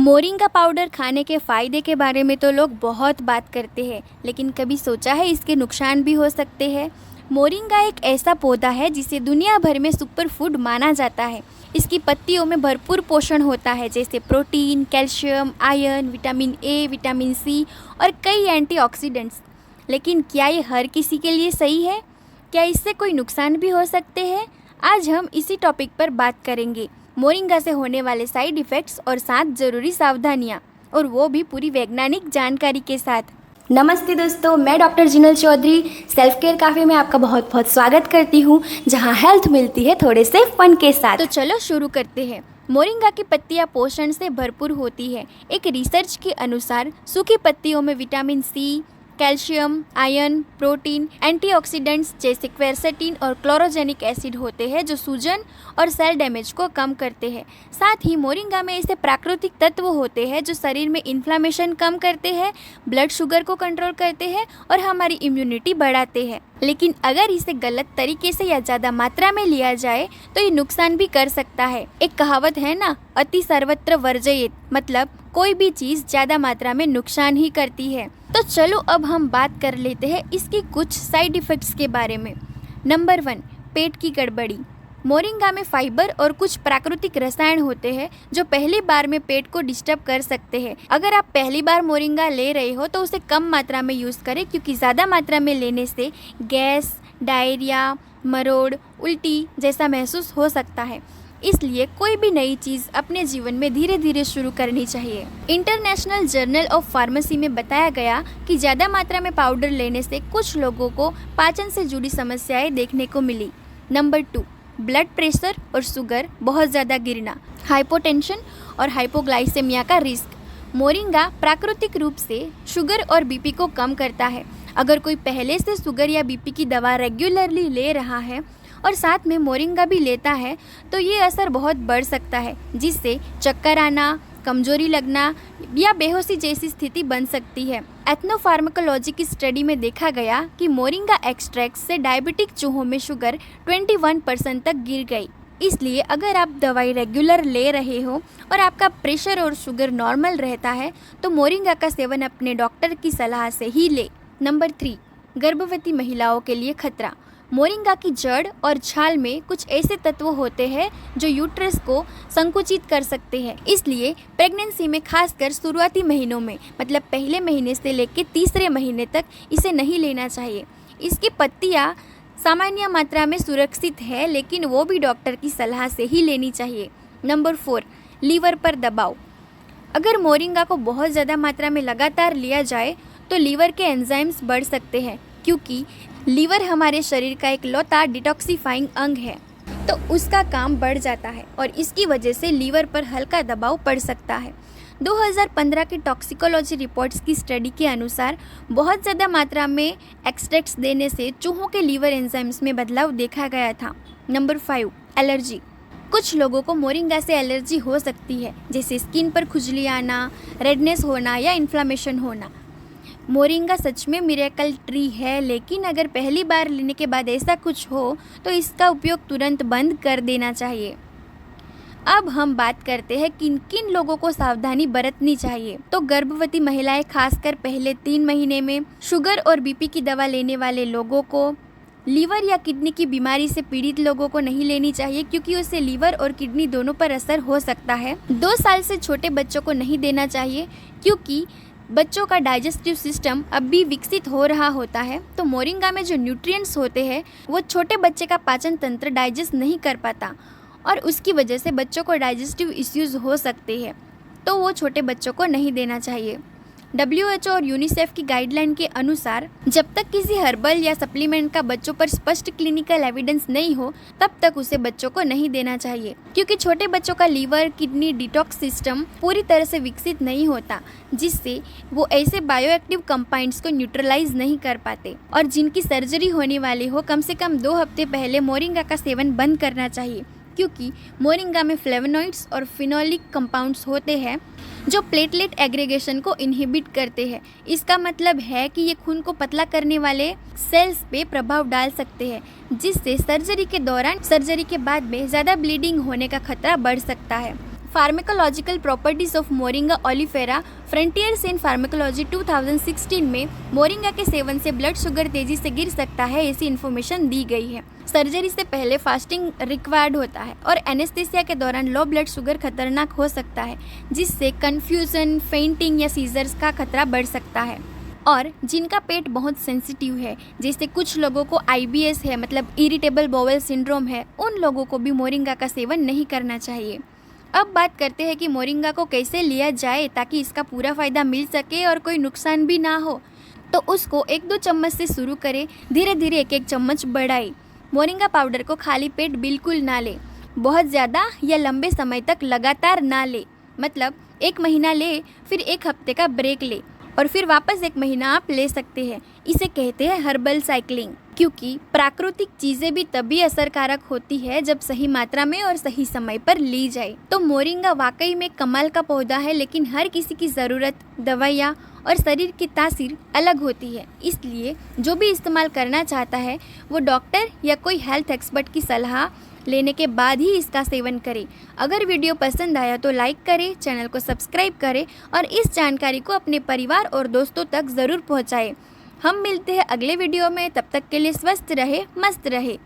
Moringa powder खाने के फ़ायदे के बारे में तो लोग बहुत बात करते हैं, लेकिन कभी सोचा है इसके नुकसान भी हो सकते हैं। मोरिंगा एक ऐसा पौधा है जिसे दुनिया भर में सुपर फूड माना जाता है। इसकी पत्तियों में भरपूर पोषण होता है, जैसे protein, calcium, iron, vitamin A, vitamin C और कई एंटीऑक्सीडेंट्स। लेकिन क्या ये हर किसी के लिए सही है? क्या इससे कोई नुकसान भी हो सकते हैं? आज हम इसी टॉपिक पर बात करेंगे, मोरिंगा से होने वाले साइड इफ़ेक्ट्स और 7 ज़रूरी सावधानियाँ, और वो भी पूरी वैज्ञानिक जानकारी के साथ। नमस्ते दोस्तों, मैं doctor Jinal Chaudhary self care cafe में आपका बहुत बहुत स्वागत करती हूँ, जहाँ हेल्थ मिलती है थोड़े से फन के साथ। तो चलो शुरू करते हैं। मोरिंगा की पत्तियां पोषण से भरपूर होती है। एक रिसर्च के अनुसार सूखी पत्तियों में vitamin C, calcium, iron, protein, antioxidants जैसे क्वेरसेटिन और क्लोरोजेनिक एसिड होते हैं, जो सूजन और सेल डैमेज को कम करते हैं। साथ ही मोरिंगा में ऐसे प्राकृतिक तत्व होते हैं जो शरीर में इन्फ्लामेशन कम करते हैं, ब्लड शुगर को कंट्रोल करते हैं और हमारी इम्यूनिटी बढ़ाते हैं। लेकिन अगर इसे गलत तरीके से या ज़्यादा मात्रा में लिया जाए तो ये नुकसान भी कर सकता है। एक कहावत है ना, अति सर्वत्र वर्जयेत, मतलब कोई भी चीज़ ज़्यादा मात्रा में नुकसान ही करती है। तो चलो अब हम बात कर लेते हैं इसकी कुछ साइड इफ़ेक्ट्स के बारे में। नंबर 1, पेट की गड़बड़ी। मोरिंगा में फाइबर और कुछ प्राकृतिक रसायन होते हैं जो पहली बार में पेट को डिस्टर्ब कर सकते हैं। अगर आप पहली बार मोरिंगा ले रहे हो तो उसे कम मात्रा में यूज़ करें, क्योंकि ज़्यादा मात्रा में लेने से गैस, डायरिया, मरोड़, उल्टी जैसा महसूस हो सकता है। इसलिए कोई भी नई चीज़ अपने जीवन में धीरे धीरे शुरू करनी चाहिए। इंटरनेशनल जर्नल ऑफ फार्मेसी में बताया गया कि ज़्यादा मात्रा में पाउडर लेने से कुछ लोगों को पाचन से जुड़ी समस्याएं देखने को मिली। नंबर 2, ब्लड प्रेशर और शुगर बहुत ज़्यादा गिरना, हाइपोटेंशन और हाइपोग्लाइसेमिया का रिस्क। मोरिंगा प्राकृतिक रूप से शुगर और बीपी को कम करता है। अगर कोई पहले से शुगर या बीपी की दवा रेगुलरली ले रहा है और साथ में मोरिंगा भी लेता है तो ये असर बहुत बढ़ सकता है, जिससे चक्कर आना, कमजोरी लगना या बेहोशी जैसी स्थिति बन सकती है। एथनोफार्माकोलॉजी की स्टडी में देखा गया कि मोरिंगा एक्सट्रैक्ट से डायबिटिक चूहों में शुगर 21% तक गिर गई। इसलिए अगर आप दवाई रेगुलर ले रहे हो और आपका प्रेशर और शुगर नॉर्मल रहता है तो मोरिंगा का सेवन अपने डॉक्टर की सलाह से ही ले। नंबर 3, गर्भवती महिलाओं के लिए खतरा। मोरिंगा की जड़ और छाल में कुछ ऐसे तत्व होते हैं जो यूट्रस को संकुचित कर सकते हैं। इसलिए प्रेगनेंसी में, खासकर शुरुआती महीनों में, मतलब पहले महीने से लेकर तीसरे महीने तक इसे नहीं लेना चाहिए। इसकी पत्तियां सामान्य मात्रा में सुरक्षित है, लेकिन वो भी डॉक्टर की सलाह से ही लेनी चाहिए। नंबर 4, लीवर पर दबाव। अगर मोरिंगा को बहुत ज़्यादा मात्रा में लगातार लिया जाए तो लीवर के एंजाइम्स बढ़ सकते हैं, क्योंकि लीवर हमारे शरीर का इकलौता डिटॉक्सिफाइंग अंग है, तो उसका काम बढ़ जाता है और इसकी वजह से लीवर पर हल्का दबाव पड़ सकता है। 2015 की टॉक्सिकोलॉजी रिपोर्ट्स की स्टडी के अनुसार बहुत ज़्यादा मात्रा में एक्सट्रैक्ट्स देने से चूहों के लीवर एंजाइम्स में बदलाव देखा गया था। Number 5, allergy. कुछ लोगों को मोरिंगा से एलर्जी हो सकती है, जैसे स्किन पर खुजली आना, रेडनेस होना या इन्फ्लामेशन होना। मोरिंगा सच में मिरेकल ट्री है, लेकिन अगर पहली बार लेने के बाद ऐसा कुछ हो तो इसका उपयोग तुरंत बंद कर देना चाहिए। अब हम बात करते हैं किन किन लोगों को सावधानी बरतनी चाहिए। तो गर्भवती महिलाएं, खासकर पहले 3 महीने में, शुगर और बीपी की दवा लेने वाले लोगों को, लीवर या किडनी की बीमारी से पीड़ित लोगों को नहीं लेनी चाहिए, क्योंकि उससे लीवर और किडनी दोनों पर असर हो सकता है। 2 साल से छोटे बच्चों को नहीं देना चाहिए, क्योंकि बच्चों का डाइजेस्टिव सिस्टम अब भी विकसित हो रहा होता है, तो मोरिंगा में जो न्यूट्रिएंट्स होते हैं वो छोटे बच्चे का पाचन तंत्र डाइजेस्ट नहीं कर पाता और उसकी वजह से बच्चों को डाइजेस्टिव इश्यूज हो सकते हैं, तो वो छोटे बच्चों को नहीं देना चाहिए। WHO और यूनिसेफ की गाइडलाइन के अनुसार जब तक किसी हर्बल या सप्लीमेंट का बच्चों पर स्पष्ट क्लिनिकल एविडेंस नहीं हो तब तक उसे बच्चों को नहीं देना चाहिए, क्योंकि छोटे बच्चों का लीवर, किडनी, डिटॉक्स सिस्टम पूरी तरह से विकसित नहीं होता, जिससे वो ऐसे बायोएक्टिव कंपाउंड्स को न्यूट्रलाइज नहीं कर पाते। और जिनकी सर्जरी होने वाली हो, कम से कम 2 हफ्ते पहले मोरिंगा का सेवन बंद करना चाहिए, क्योंकि मोरिंगा में फ्लेवोनॉइड्स और फिनोलिक कंपाउंड्स होते हैं जो प्लेटलेट एग्रीगेशन को इनहिबिट करते हैं। इसका मतलब है कि ये खून को पतला करने वाले सेल्स पे प्रभाव डाल सकते हैं, जिससे सर्जरी के दौरान, सर्जरी के बाद में ज़्यादा ब्लीडिंग होने का खतरा बढ़ सकता है। Pharmacological properties of moringa oleifera frontiers in pharmacology 2016 में मोरिंगा के सेवन से ब्लड शुगर तेजी से गिर सकता है, ऐसी इन्फॉर्मेशन दी गई है। सर्जरी से पहले फास्टिंग रिक्वायर्ड होता है और एनेस्थीसिया के दौरान लो ब्लड शुगर खतरनाक हो सकता है, जिससे कन्फ्यूजन, फेंटिंग या सीजर्स का खतरा बढ़ सकता है। और जिनका पेट बहुत सेंसिटिव है, जैसे कुछ लोगों को IBS है, मतलब इरिटेबल बाउल सिंड्रोम है, उन लोगों को भी मोरिंगा का सेवन नहीं करना चाहिए। अब बात करते हैं कि मोरिंगा को कैसे लिया जाए ताकि इसका पूरा फ़ायदा मिल सके और कोई नुकसान भी ना हो। तो उसको 1-2 चम्मच से शुरू करें, धीरे धीरे 1-1 चम्मच बढ़ाएं। मोरिंगा पाउडर को खाली पेट बिल्कुल ना ले, बहुत ज़्यादा या लंबे समय तक लगातार ना ले, मतलब 1 महीना ले, फिर 1 हफ्ते का ब्रेक ले और फिर वापस 1 महीना आप ले सकते हैं। इसे कहते हैं हर्बल साइकिलिंग, क्योंकि प्राकृतिक चीज़ें भी तभी असरकारक होती है जब सही मात्रा में और सही समय पर ली जाए। तो मोरिंगा वाकई में कमाल का पौधा है, लेकिन हर किसी की ज़रूरत, दवाइयाँ और शरीर की तासीर अलग होती है। इसलिए जो भी इस्तेमाल करना चाहता है वो डॉक्टर या कोई हेल्थ एक्सपर्ट की सलाह लेने के बाद ही इसका सेवन करें। अगर वीडियो पसंद आया तो लाइक करें, चैनल को सब्सक्राइब करें और इस जानकारी को अपने परिवार और दोस्तों तक ज़रूर पहुंचाएं। हम मिलते हैं अगले वीडियो में, तब तक के लिए स्वस्थ रहे, मस्त रहे।